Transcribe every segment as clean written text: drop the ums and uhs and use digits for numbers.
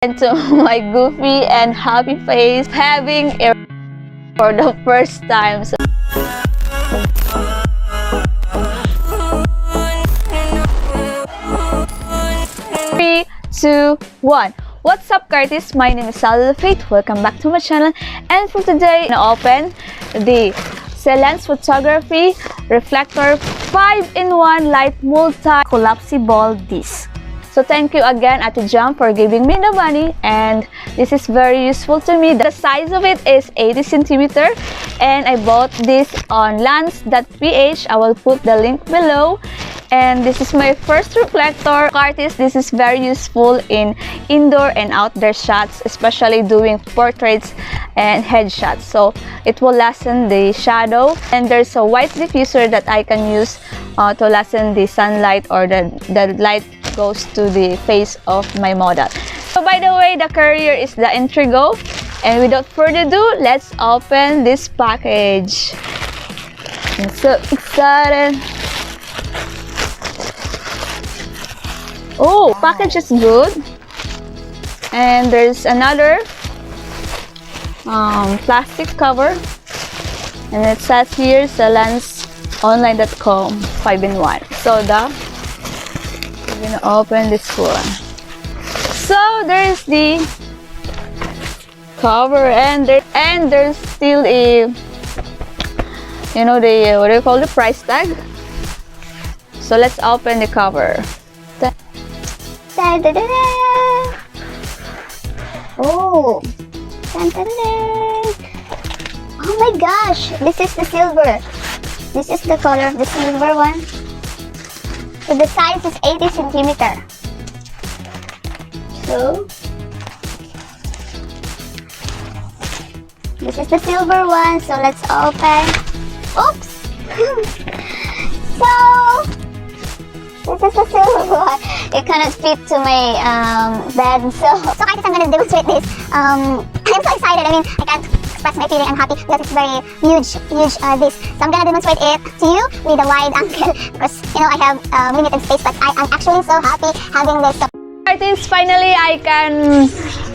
To my goofy and happy face having a for the first time. So 3, 2, 1. What's up, Curtis? My name is Sally Faith. Welcome back to my channel. And for today, I'm gonna open the Lens Photography Reflector 5-in-1 Light Multi Collapsible Disc. So thank you again, Ate Jam, for giving me the money, and this is very useful to me. The size of it is 80 cm, and I bought this on lens.ph. I will put the link below. And this is my first reflector. Artist, this is very useful in indoor and outdoor shots, especially doing portraits and headshots. So it will lessen the shadow, and there's a white diffuser that I can use to lessen the sunlight or the light goes to the face of my model. So by the way, the carrier is the Intrigo, and without further ado, let's open this package. I'm so excited. Oh, package is good, and there's another plastic cover, and it says here lensonline.com 5-in-1. So we're gonna open this one. So there's the cover, and there's still a, you know, the what do you call the price tag. So let's open the cover. Da, da, da, da. Oh, dun, dun, dun. Oh my gosh, this is the silver. This is the color of the silver one. So the size is 80 cm. So this is the silver one. So let's open. Oops. So this is the silver one. It cannot fit to my bed. So guys, I'm gonna demonstrate this. I'm so excited. I mean, I can't express my feeling. I'm happy because it's very huge this. So I'm gonna demonstrate it to you with a wide angle because, you know, I have limited space, but I am actually so happy having this. Artists, finally I can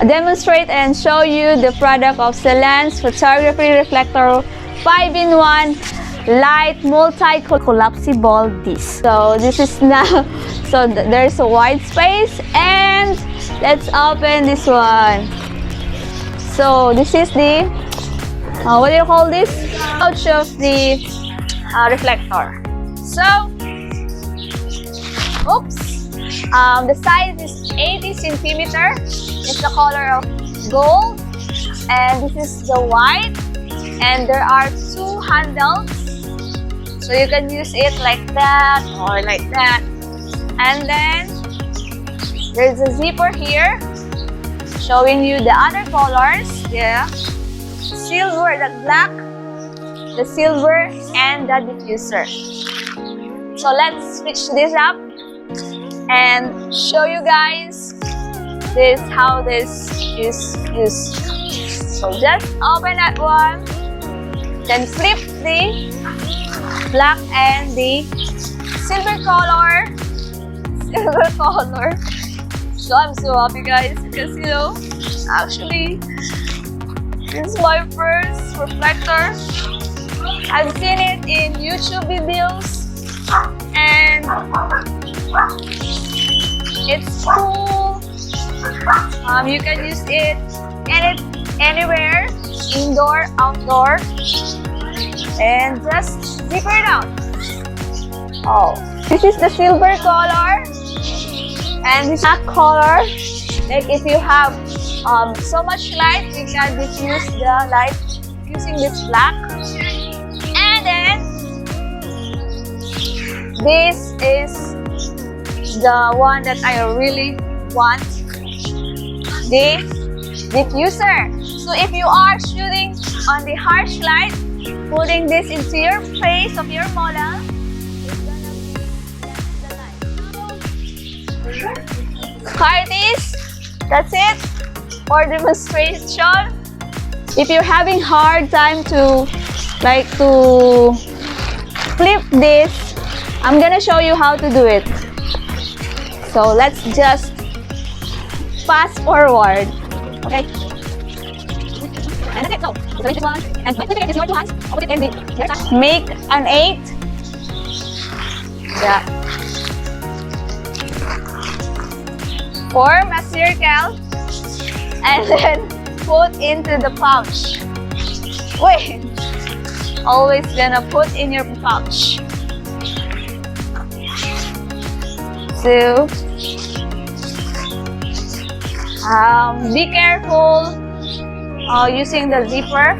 demonstrate and show you the product of Lens Photography Reflector 5-in-1 Light Multi Collapsible Disc. So this is now, so there's a wide space, and let's open this one. So this is the what do you call this? Pouch of the reflector. So, oops, the size is 80 cm. It's the color of gold, and this is the white, and there are 2 handles. So you can use it like that or like that. And then there's a zipper here showing you the other colors. Yeah, silver, the black, the silver, and the diffuser. So let's switch this up and show you guys how this is used. So just open that one, then flip the black and the silver color. So I'm so happy, guys, because, you know, actually this is my first reflector. I've seen it in YouTube videos, and it's cool. You can use it anywhere, indoor, outdoor, and just zipper it out. Oh, this is the silver color, and this black color. Like if you have so much light, you can diffuse the light using this black. And then this is the one that I really want, the diffuser. So if you are shooting on the harsh light, putting this into your face of your model, it's gonna be the light. Artists, that's it for demonstration. If you're having hard time to flip this, I'm gonna show you how to do it. So let's just fast forward. Okay? And that's it. So, this one. And when you get this, your two hands, put it in the left side. Make an 8. Yeah. Form a circle. And then put into the pouch. Wait. Always gonna put in your pouch. 2. Be careful using the zipper,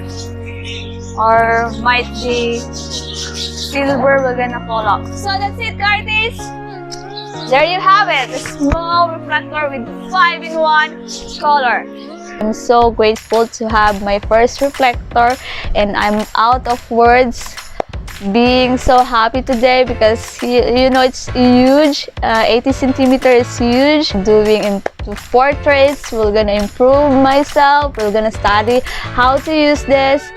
or might be silver will gonna fall off. So that's it, artists. There you have it, a small reflector with 5-in-1 color. I'm so grateful to have my first reflector, and I'm out of words being so happy today because you know it's huge. 80 centimeter is huge. Doing into portraits, we're gonna improve myself. We're gonna study how to use this,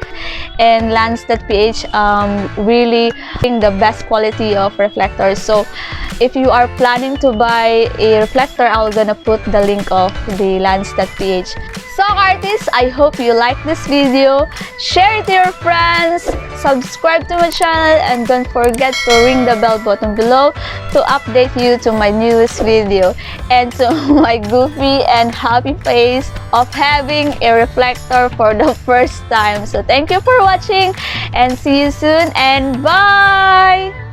and Lens.ph really bring the best quality of reflectors. So if you are planning to buy a reflector, I'm gonna put the link of the Lens.ph. So artists, I hope you like this video. Share it to your friends, subscribe to my channel, and don't forget to ring the bell button below to update you to my newest video and to my goofy and happy face of having a reflector for the first time. So thank you for watching, and see you soon, and bye!